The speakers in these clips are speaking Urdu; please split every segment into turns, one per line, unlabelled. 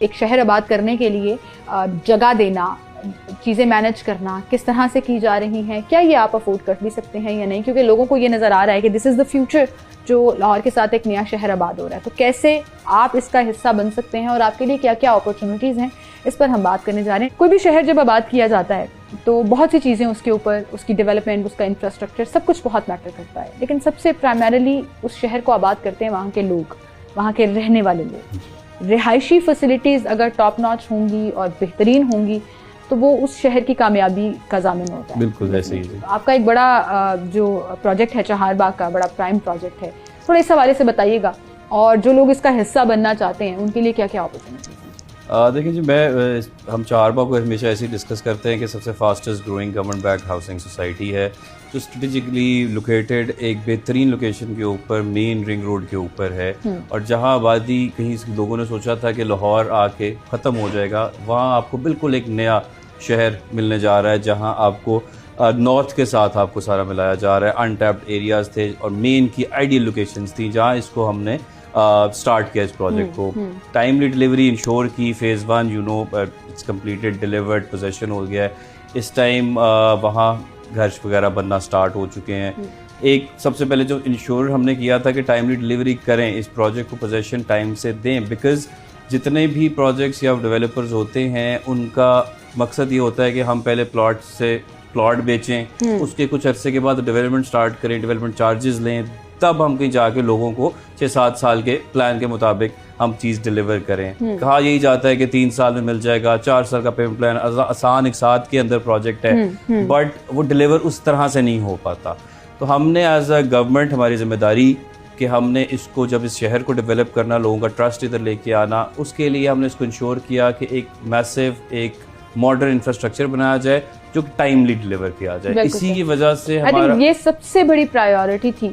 ایک شہر آباد کرنے کے لیے جگہ دینا, چیزیں مینج کرنا کس طرح سے کی جا رہی ہیں, کیا یہ آپ افورڈ کر بھی سکتے ہیں یا نہیں؟ کیونکہ لوگوں کو یہ نظر آ رہا ہے کہ دس از دا فیوچر جو لاہور کے ساتھ ایک نیا شہر آباد ہو رہا ہے, تو کیسے آپ اس کا حصہ بن سکتے ہیں اور آپ کے لیے کیا کیا اپرچونیٹیز ہیں, اس پر ہم بات کرنے جا رہے ہیں. کوئی بھی شہر جب آباد کیا جاتا ہے تو بہت سی چیزیں اس کے اوپر, اس کی ڈیولپمنٹ, اس کا انفراسٹرکچر, سب کچھ بہت میٹر کرتا ہے, لیکن سب سے پرائمریلی اس شہر کو آباد کرتے ہیں وہاں کے لوگ, وہاں کے رہنے والے لوگ. رہائشی فیسلٹیز اگر ٹاپ ناچ ہوں گی اور بہترین ہوں گی تو وہ اس شہر کی کامیابی کا ضامن ہوتا ہے.
بالکل ایسے ہی.
آپ کا ایک بڑا جو پروجیکٹ ہے چہار باغ کا, بڑا پرائم پروجیکٹ ہے, تھوڑا اس حوالے سے بتائیے گا, اور جو لوگ اس کا حصہ بننا چاہتے ہیں ان کے لیے کیا کیا اپرچونیٹیز ہیں؟
دیکھیں جی, ہم چہار باغ کو ہمیشہ ایسے ہی ڈسکس کرتے ہیں کہ سب سے fastest growing government backed housing society ہے, جو اسٹریٹجکلی لوکیٹڈ ایک بہترین لوکیشن کے اوپر, مین رنگ روڈ کے اوپر ہے, اور جہاں آبادی کہیں لوگوں نے سوچا تھا کہ لاہور آ کے ختم ہو جائے گا, وہاں آپ کو بالکل ایک نیا شہر ملنے جا رہا ہے, جہاں آپ کو نارتھ کے ساتھ آپ کو سارا ملایا جا رہا ہے. انٹیپڈ ایریاز تھے اور مین کی آئیڈیل لوکیشنز تھیں جہاں اس کو ہم نے سٹارٹ کیا اس پروجیکٹ کو. ٹائملی ڈلیوری انشور کی, phase 1 you know it's completed, delivered, position ہو گیا ہے. اس ٹائم وہاں گھر وغیرہ بننا سٹارٹ ہو چکے ہیں. ایک سب سے پہلے جو انشور ہم نے کیا تھا کہ ٹائملی ڈلیوری کریں, اس پروجیکٹ کو پوزیشن ٹائم سے دیں, بیکاز جتنے بھی پروجیکٹس یا ڈیولپرز ہوتے ہیں ان کا مقصد یہ ہوتا ہے کہ ہم پہلے پلاٹ بیچیں, اس کے کچھ عرصے کے بعد ڈیولپمنٹ سٹارٹ کریں, ڈیولپمنٹ چارجز لیں, تب ہم کہیں جا کے لوگوں کو 6-7 سال کے پلان کے مطابق ہم چیز ڈیلیور کریں. کہا یہی جاتا ہے کہ 3 سال میں مل جائے گا, 4 سال کا پیمنٹ پلان آسان, ایک ساتھ کے اندر پروجیکٹ ہے, بٹ وہ ڈیلیور اس طرح سے نہیں ہو پاتا. تو ہم نے ایز اے گورنمنٹ, ہماری ذمہ داری کہ ہم نے اس کو جب اس شہر کو ڈیولپ کرنا, لوگوں کا ٹرسٹ ادھر لے کے آنا, اس کے لیے ہم نے اس کو انشور کیا کہ ایک میسو, ایک ماڈرن انفراسٹرکچر بنایا جائے جو ٹائملی ڈلیور کیا جائے. اسی کی وجہ سے ہمارا
یہ سب سے بڑی پرائیورٹی تھی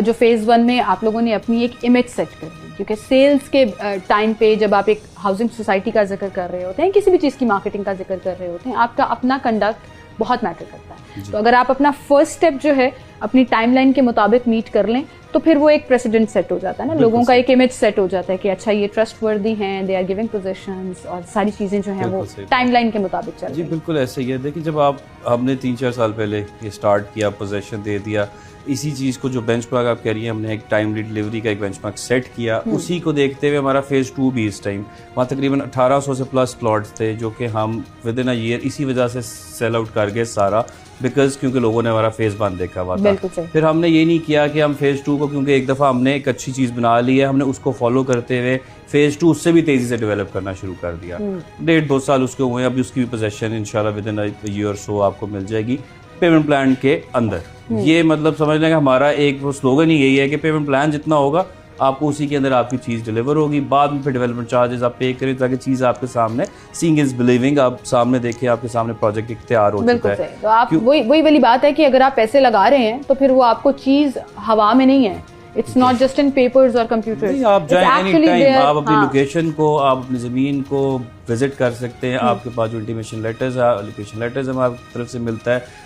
جو فیز 1 میں آپ لوگوں نے اپنی ایک امیج سیٹ کر دی, کیونکہ سیلز کے ٹائم پہ جب آپ ایک ہاؤسنگ سوسائٹی کا ذکر کر رہے ہوتے ہیں, کسی بھی چیز کی مارکیٹنگ کا ذکر کر رہے ہوتے ہیں, آپ کا اپنا کنڈکٹ بہت میٹر کرتا ہے. تو اگر آپ اپنا فرسٹ اسٹیپ جو ہے اپنی ٹائم لائن کے مطابق میٹ کر لیں تو پھر وہ ایک پریسیڈنٹ سیٹ ہو جاتا ہے نا, لوگوں کا ایک امیج سیٹ ہو جاتا ہے کہ اچھا یہ ٹرسٹ وردی ہیں, دے آر گیونگ پوزیشنز, اور ساری چیزیں جو ہیں وہ ٹائم لائن کے مطابق چل رہی ہیں.
جی بالکل ایسے ہی ہے. دیکھیں جب ہم نے 3-4 سال پہلے یہ سٹارٹ کیا, پوزیشن دے دیا, اسی چیز کو جو بینچ مارک آپ کہہ رہی ہیں, ہم نے ایک ٹائملی ڈلیوری کا ایک بینچ مارک سیٹ کیا, اسی کو دیکھتے ہوئے ہمارا فیز 2 بھی اس ٹائم وہاں تقریباً 1800 سے پلس پلاٹس تھے جو کہ ہم ود ان اے ایئر اسی وجہ سے سیل آؤٹ کر گئے سارا, بیکاز کیونکہ لوگوں نے ہمارا فیز 1 دیکھا ہوا تھا. پھر ہم نے یہ نہیں کیا کہ ہم فیز 2 کو, کیونکہ ایک دفعہ ہم نے ایک اچھی چیز بنا لی ہے, ہم نے اس کو فالو کرتے ہوئے فیز 2 اس سے بھی تیزی سے ڈیولپ کرنا شروع کر دیا. 1.5-2 سال اس کے ہوئے, ابھی اس کی بھی پوزیشن انشاءاللہ with in a year so آپ کو مل جائے گی پیمنٹ پلان کے اندر. یہ مطلب سمجھ لیں کہ ہمارا ایک سلوگن ہی یہی ہے کہ پیمنٹ پلان جتنا ہوگا آپ کو اسی کے اندر آپ کی چیز ڈیلیور ہوگی, بعد میں پھر ڈیولپمنٹ چارجز آپ پے کریں تاکہ چیز آپ کے سامنے سینگ از بلیونگ, آپ سامنے دیکھیں, آپ کے سامنے پروجیکٹ تیار ہو چکا ہے.
تو آپ وہی والی بات ہے کہ اگر آپ پیسے لگا رہے ہیں تو پھر وہ آپ کو چیز ہوا میں نہیں ہے, it's not just in papers اور کمپیوٹرز.
آپ جائیں اینی ٹائم, آپ اپنی لوکیشن کو, آپ اپنی زمین کو وزٹ کر سکتے ہیں. آپ کے پاس جو انٹیمیشن لیٹرز ہے, لوکیشن لیٹرز ہماری طرف سے ملتا ہے,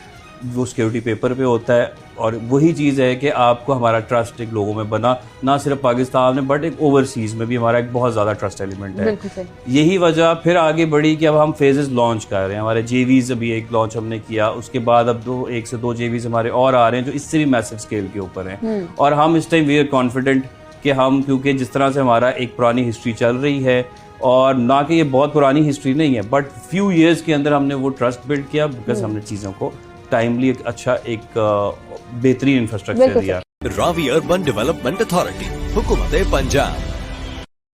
وہ سیکیورٹی پیپر پہ ہوتا ہے, اور وہی چیز ہے کہ آپ کو ہمارا ٹرسٹ ایک لوگوں میں بنا, نہ صرف پاکستان میں بٹ ایک اوورسیز میں بھی ہمارا ایک بہت زیادہ ٹرسٹ ایلیمنٹ ہے. یہی وجہ پھر آگے بڑھی کہ اب ہم فیزز لانچ کر رہے ہیں. ہمارے جے ویز ابھی ایک لانچ ہم نے کیا, اس کے بعد اب 1 سے 2 جے ویز ہمارے اور آ رہے ہیں جو اس سے بھی میسو اسکیل کے اوپر ہیں. اور ہم اس ٹائم وی آر کانفیڈنٹ کہ ہم, کیونکہ جس طرح سے ہمارا ایک پرانی ہسٹری چل رہی ہے, اور نہ کہ یہ بہت پرانی ہسٹری نہیں ہے, بٹ فیو ایئرس کے اندر ہم نے وہ ٹرسٹ بلڈ کیا, بیکاز ہم نے چیزوں کو ٹائملی ایک اچھا ایک بہترین انفراسٹرکچر دیا.
راوی اربن ڈیولپمنٹ اتھارٹی, حکومت پنجاب.